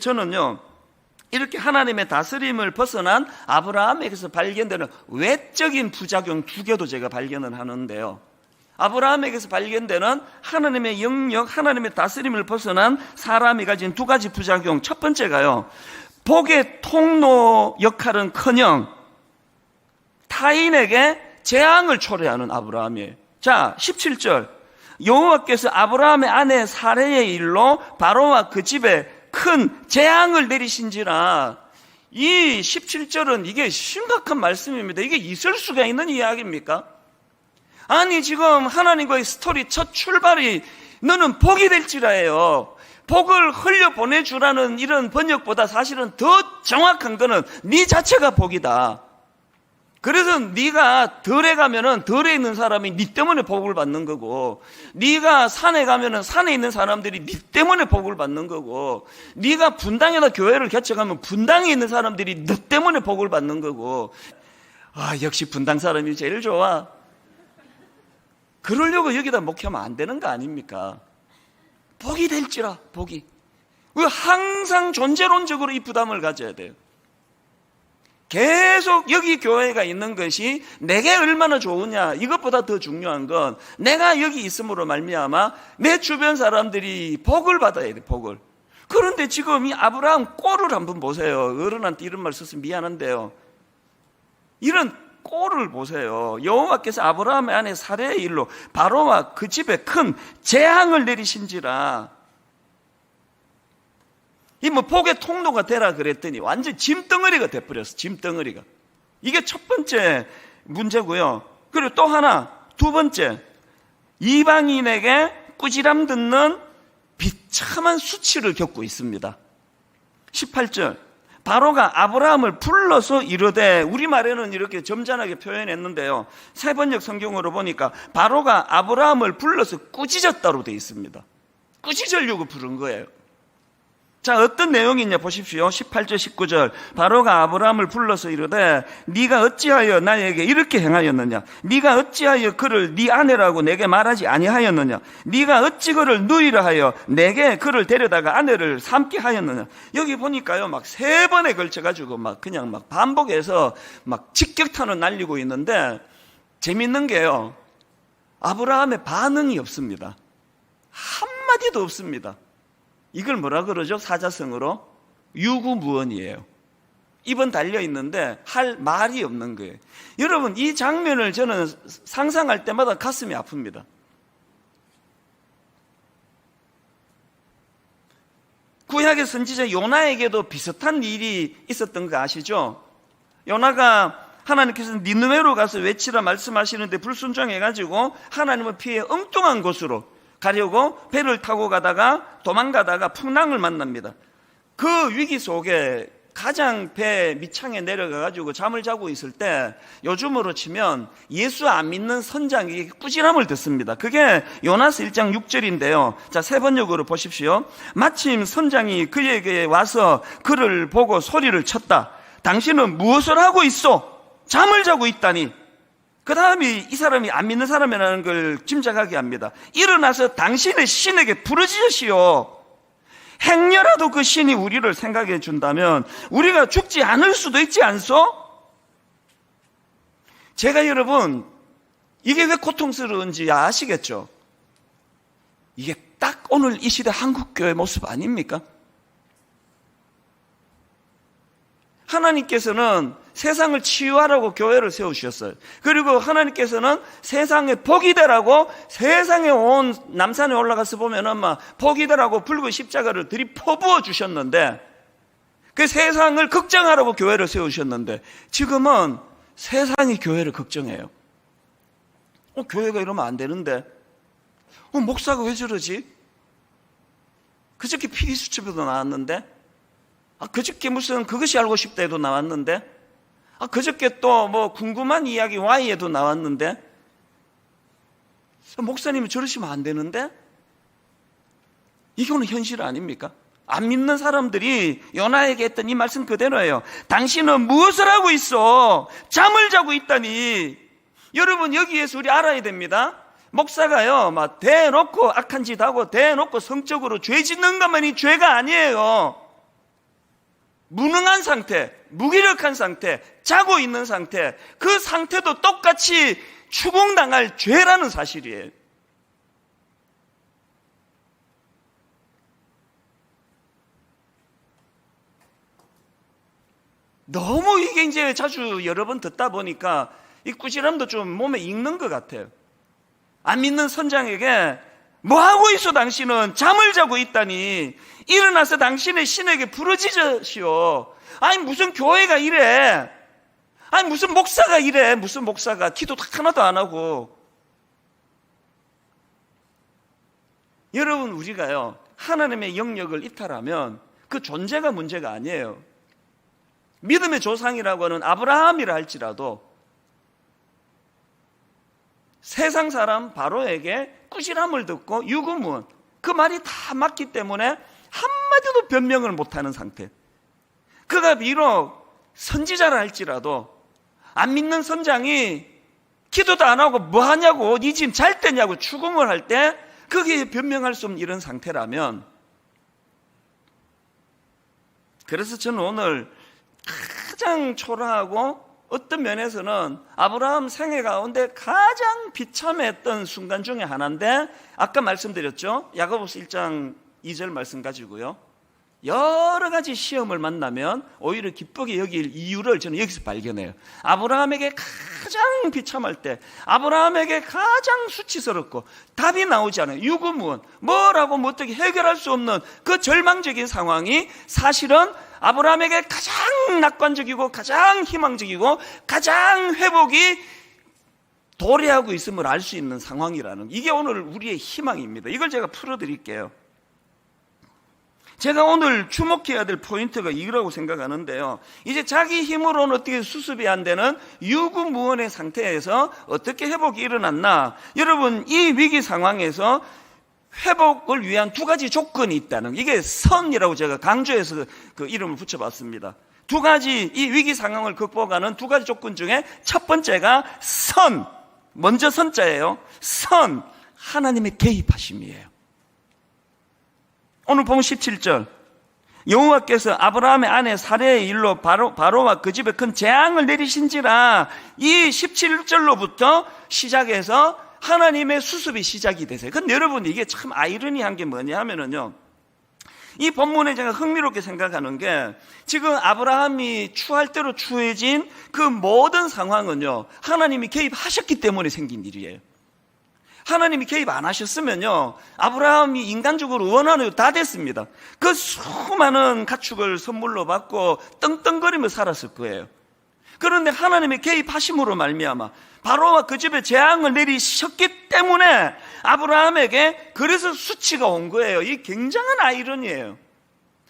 저는요, 이렇게 하나님의 다스림을 벗어난 아브라함에게서 발견되는 외적인 부작용 두 개도 제가 발견을 하는데요. 아브라함에게서 발견되는 하나님의 영역, 하나님의 다스림을 벗어난 사람이 가진 두 가지 부작용. 첫 번째가요, 복의 통로 역할은커녕 타인에게 재앙을 초래하는 아브라함이에요. 자, 17절. 여호와께서 아브라함의 아내 사레의 일로 바로와 그 집에 큰 재앙을 내리신지라. 이 17절은 이게 심각한 말씀입니다. 이게 있을 수가 있는 이야기입니까? 아니, 지금 하나님과의 스토리 첫 출발이 너는 복이 될지라예요. 복을 흘려보내주라는 이런 번역보다 사실은 더 정확한 거는 네 자체가 복이다. 그래서 네가 덜에 가면은 덜에 있는 사람이 네 때문에 복을 받는 거고, 네가 산에 가면은 산에 있는 사람들이 네 때문에 복을 받는 거고, 네가 분당에다 교회를 개척하면 분당에 있는 사람들이 너 때문에 복을 받는 거고. 아, 역시 분당 사람이 제일 좋아. 그러려고 여기다 목회하면 안 되는 거 아닙니까? 복이 될지라, 복이. 우리가 항상 존재론적으로 이 부담을 가져야 돼요. 계속 여기 교회가 있는 것이 내게 얼마나 좋으냐, 이것보다 더 중요한 건 내가 여기 있음으로 말미암아 내 주변 사람들이 복을 받아야 돼, 복을. 그런데 지금 이 아브라함 꼴을 한번 보세요. 어른한테 이런 말 써서 미안한데요, 이런 꼴을 보세요. 여호와께서 아브라함의 아내 사레의 일로 바로와 그 집에 큰 재앙을 내리신지라. 이 뭐 복의 통로가 되라 그랬더니 완전 짐덩어리가 돼버렸어. 짐덩어리가. 이게 첫 번째 문제고요. 그리고 또 하나, 두 번째, 이방인에게 꾸지람 듣는 비참한 수치를 겪고 있습니다. 18절. 바로가 아브라함을 불러서 이르되, 우리말에는 이렇게 점잖하게 표현했는데요, 세번역 성경으로 보니까 바로가 아브라함을 불러서 꾸짖었다로 되어 있습니다. 꾸짖으려고 부른 거예요. 자, 어떤 내용이냐 보십시오. 18절 19절. 바로가 아브라함을 불러서 이르되 네가 어찌하여 나에게 이렇게 행하였느냐? 네가 어찌하여 그를 네 아내라고 내게 말하지 아니하였느냐? 네가 어찌 그를 누이라 하여 내게 그를 데려다가 아내를 삼게 하였느냐? 여기 보니까요, 막 세 번에 걸쳐가지고 막 그냥 막 반복해서 막 직격탄을 날리고 있는데, 재밌는 게요, 아브라함의 반응이 없습니다. 한마디도 없습니다. 이걸 뭐라 그러죠? 사자성어로 유구무원이에요. 입은 달려있는데 할 말이 없는 거예요. 여러분, 이 장면을 저는 상상할 때마다 가슴이 아픕니다. 구약의 선지자 요나에게도 비슷한 일이 있었던 거 아시죠? 요나가 하나님께서 니느웨로 가서 외치라 말씀하시는데 불순종해가지고 하나님을 피해 엉뚱한 곳으로 가려고 배를 타고 가다가 도망가다가 풍랑을 만납니다. 그 위기 속에 가장 배 밑창에 내려가가지고 잠을 자고 있을 때 요즘으로 치면 예수 안 믿는 선장이 꾸지람을 듣습니다. 그게 요나서 1장 6절인데요. 자, 세번역으로 보십시오. 마침 선장이 그에게 와서 그를 보고 소리를 쳤다. 당신은 무엇을 하고 있어? 잠을 자고 있다니. 그 다음에 이 사람이 안 믿는 사람이라는 걸 짐작하게 합니다. 일어나서 당신의 신에게 부르짖으시오. 행여라도 그 신이 우리를 생각해 준다면 우리가 죽지 않을 수도 있지 않소? 제가 여러분, 이게 왜 고통스러운지 아시겠죠? 이게 딱 오늘 이 시대 한국교회 모습 아닙니까? 하나님께서는 세상을 치유하라고 교회를 세우셨어요. 그리고 하나님께서는 세상에 복이 되라고 세상에 온 남산에 올라가서 보면은 막 복이 되라고 붉은 십자가를 들이퍼부어 주셨는데, 그 세상을 걱정하라고 교회를 세우셨는데 지금은 세상이 교회를 걱정해요. 교회가 이러면 안 되는데, 목사가 왜 저러지? 그저께 PD수첩에도 나왔는데, 그저께 무슨 그것이 알고 싶다에도 나왔는데, 그저께 또 뭐 궁금한 이야기 Y에도 나왔는데, 목사님이 저러시면 안 되는데? 이거는 현실 아닙니까? 안 믿는 사람들이 요나에게 했던 이 말씀 그대로예요. 당신은 무엇을 하고 있어? 잠을 자고 있다니. 여러분, 여기에서 우리 알아야 됩니다. 목사가요, 막 대놓고 악한 짓 하고 대놓고 성적으로 죄 짓는 것만이 죄가 아니에요. 무능한 상태, 무기력한 상태, 자고 있는 상태, 그 상태도 똑같이 추궁당할 죄라는 사실이에요. 너무 이게 이제 자주 여러 번 듣다 보니까 이 꾸지람도 좀 몸에 익는 것 같아요. 안 믿는 선장에게 뭐 하고 있어 당신은? 잠을 자고 있다니. 일어나서 당신의 신에게 부르짖으시오. 아니 무슨 교회가 이래. 아니 무슨 목사가 이래. 무슨 목사가 기도 하나도 안 하고. 여러분 우리가요 하나님의 영역을 이탈하면 그 존재가 문제가 아니에요. 믿음의 조상이라고 하는 아브라함이라 할지라도 세상 사람 바로에게 꾸지람을 듣고 유구무원, 그 말이 다 맞기 때문에 한마디도 변명을 못하는 상태. 그가 비록 선지자라 할지라도 안 믿는 선장이 기도도 안 하고 뭐 하냐고, 니 지금 잘 때냐고 추궁을 할 때 그게 변명할 수 없는 이런 상태라면, 그래서 저는 오늘 가장 초라하고 어떤 면에서는 아브라함 생애 가운데 가장 비참했던 순간 중에 하나인데, 아까 말씀드렸죠. 야고보서 1장 2절 말씀 가지고요 여러 가지 시험을 만나면 오히려 기쁘게 여길 이유를 저는 여기서 발견해요. 아브라함에게 가장 비참할 때, 아브라함에게 가장 수치스럽고 답이 나오지 않아요. 유구무원, 뭐라고 뭐 어떻게 해결할 수 없는 그 절망적인 상황이 사실은 아브라함에게 가장 낙관적이고 가장 희망적이고 가장 회복이 도래하고 있음을 알 수 있는 상황이라는, 이게 오늘 우리의 희망입니다. 이걸 제가 풀어드릴게요. 제가 오늘 주목해야 될 포인트가 이거라고 생각하는데요. 이제 자기 힘으로는 어떻게 수습이 안 되는 유구무원의 상태에서 어떻게 회복이 일어났나. 여러분 이 위기 상황에서 회복을 위한 두 가지 조건이 있다는, 이게 선이라고 제가 강조해서 그 이름을 붙여봤습니다. 두 가지, 이 위기 상황을 극복하는 두 가지 조건 중에 첫 번째가 선, 먼저 선자예요. 선, 하나님의 개입하심이에요. 오늘 보면 17절, 여호와께서 아브라함의 아내 사레의 일로 바로와 그 집에 큰 재앙을 내리신지라. 이 17절로부터 시작해서 하나님의 수습이 시작이 되세요. 근데 여러분 이게 참 아이러니한 게 뭐냐 하면은요, 이 본문에 제가 흥미롭게 생각하는 게, 지금 아브라함이 추할 대로 추해진 그 모든 상황은요 하나님이 개입하셨기 때문에 생긴 일이에요. 하나님이 개입 안 하셨으면요 아브라함이 인간적으로 원하는 다 됐습니다. 그 수많은 가축을 선물로 받고 떵떵거리며 살았을 거예요. 그런데 하나님의 개입하심으로 말미암아 바로와 그 집에 재앙을 내리셨기 때문에 아브라함에게 그래서 수치가 온 거예요. 이 굉장한 아이러니예요.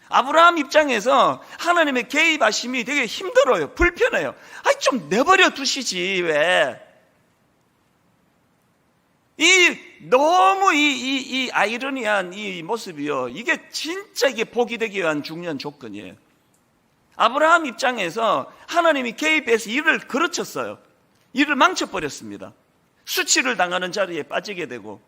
아브라함 입장에서 하나님의 개입하심이 되게 힘들어요. 불편해요. 아니 좀 내버려 두시지 왜. 너무 이 아이러니한 이 모습이요, 이게 진짜 이게 복이 되기 위한 중요한 조건이에요. 아브라함 입장에서 하나님이 개입해서 일을 그르쳤어요. 일을 망쳐버렸습니다. 수치를 당하는 자리에 빠지게 되고.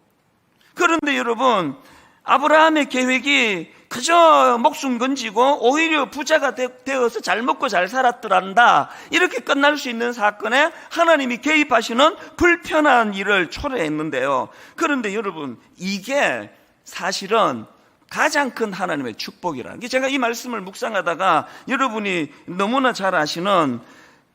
그런데 여러분, 아브라함의 계획이 그저 목숨 건지고 오히려 부자가 되어서 잘 먹고 잘 살았더란다, 이렇게 끝날 수 있는 사건에 하나님이 개입하시는 불편한 일을 초래했는데요. 그런데 여러분 이게 사실은 가장 큰 하나님의 축복이라는 게, 제가 이 말씀을 묵상하다가 여러분이 너무나 잘 아시는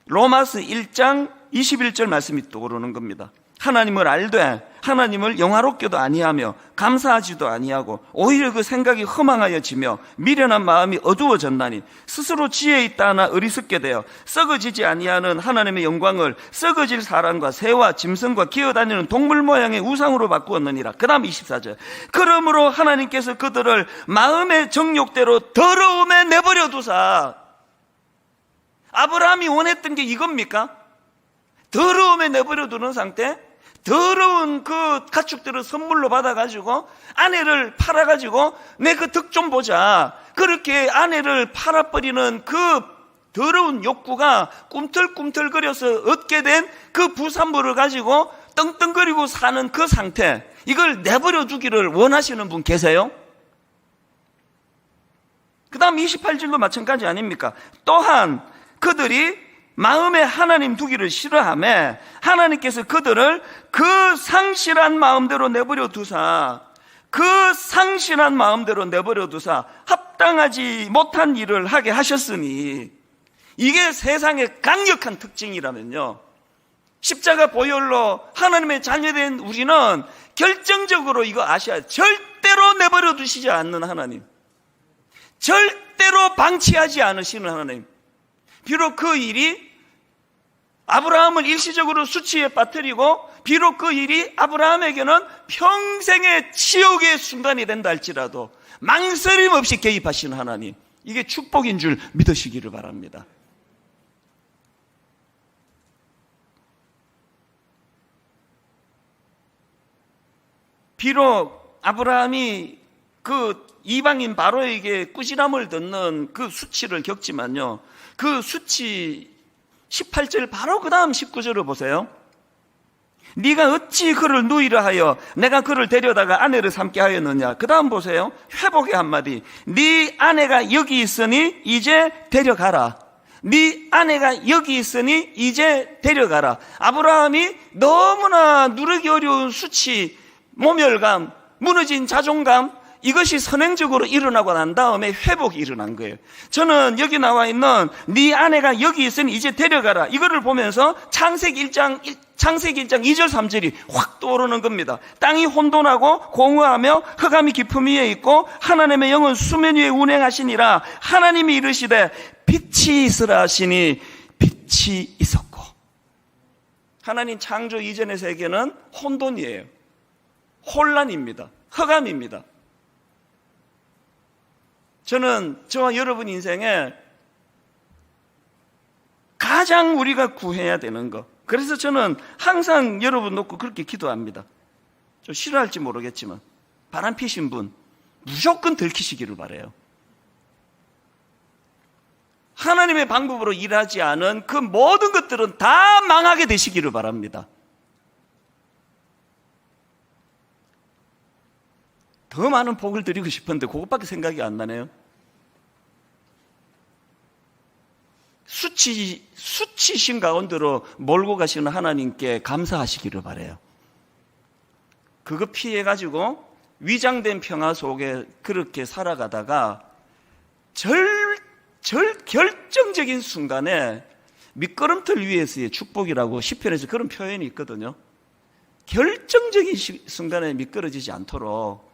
로마서 1장 21절 말씀이 떠오르는 겁니다. 하나님을 알되 하나님을 영화롭게도 아니하며 감사하지도 아니하고 오히려 그 생각이 허망하여지며 미련한 마음이 어두워졌나니 스스로 지혜 있다 하나 어리석게 되어 썩어지지 아니하는 하나님의 영광을 썩어질 사람과 새와 짐승과 기어다니는 동물 모양의 우상으로 바꾸었느니라. 그 다음 24절, 그러므로 하나님께서 그들을 마음의 정욕대로 더러움에 내버려 두사. 아브라함이 원했던 게 이겁니까? 더러움에 내버려 두는 상태? 더러운 그 가축들을 선물로 받아가지고 아내를 팔아가지고 내 그 덕 좀 보자, 그렇게 아내를 팔아버리는 그 더러운 욕구가 꿈틀꿈틀거려서 얻게 된 그 부산물을 가지고 떵떵거리고 사는 그 상태, 이걸 내버려 두기를 원하시는 분 계세요? 그 다음 28절도 마찬가지 아닙니까? 또한 그들이 마음에 하나님 두기를 싫어하며 하나님께서 그들을 그 상실한 마음대로 내버려 두사 합당하지 못한 일을 하게 하셨으니, 이게 세상의 강력한 특징이라면요, 십자가 보혈로 하나님의 자녀된 우리는 결정적으로 이거 아셔야 해요. 절대로 내버려 두시지 않는 하나님, 절대로 방치하지 않으시는 하나님. 비록 그 일이 아브라함을 일시적으로 수치에 빠뜨리고, 비록 그 일이 아브라함에게는 평생의 치욕의 순간이 된다 할지라도 망설임 없이 개입하시는 하나님, 이게 축복인 줄 믿으시기를 바랍니다. 비록 아브라함이 그 이방인 바로에게 꾸지람을 듣는 그 수치를 겪지만요, 그 수치 18절 바로 그 다음 19절을 보세요. 네가 어찌 그를 누이라 하여 내가 그를 데려다가 아내를 삼게 하였느냐. 그 다음 보세요. 회복의 한마디. 네 아내가 여기 있으니 이제 데려가라. 네 아내가 여기 있으니 이제 데려가라. 아브라함이 너무나 누르기 어려운 수치, 모멸감, 무너진 자존감, 이것이 선행적으로 일어나고 난 다음에 회복이 일어난 거예요. 저는 여기 나와 있는 네 아내가 여기 있으니 이제 데려가라, 이거를 보면서 창세기 1장 2절 3절이 확 떠오르는 겁니다. 땅이 혼돈하고 공허하며 흑암이 깊음 위에 있고 하나님의 영은 수면 위에 운행하시니라. 하나님이 이르시되 빛이 있으라 하시니 빛이 있었고. 하나님 창조 이전의 세계는 혼돈이에요. 혼란입니다. 흑암입니다. 저는 저와 여러분 인생에 가장 우리가 구해야 되는 것, 그래서 저는 항상 여러분 놓고 그렇게 기도합니다. 좀 싫어할지 모르겠지만 바람 피신 분 무조건 들키시기를 바라요. 하나님의 방법으로 일하지 않은 그 모든 것들은 다 망하게 되시기를 바랍니다. 더 많은 복을 드리고 싶은데 그것밖에 생각이 안 나네요. 수치신 가운데로 몰고 가시는 하나님께 감사하시기를 바라요. 그거 피해가지고 위장된 평화 속에 그렇게 살아가다가 결정적인 순간에 미끄럼틀 위에서의 축복이라고 시편에서 그런 표현이 있거든요. 결정적인 순간에 미끄러지지 않도록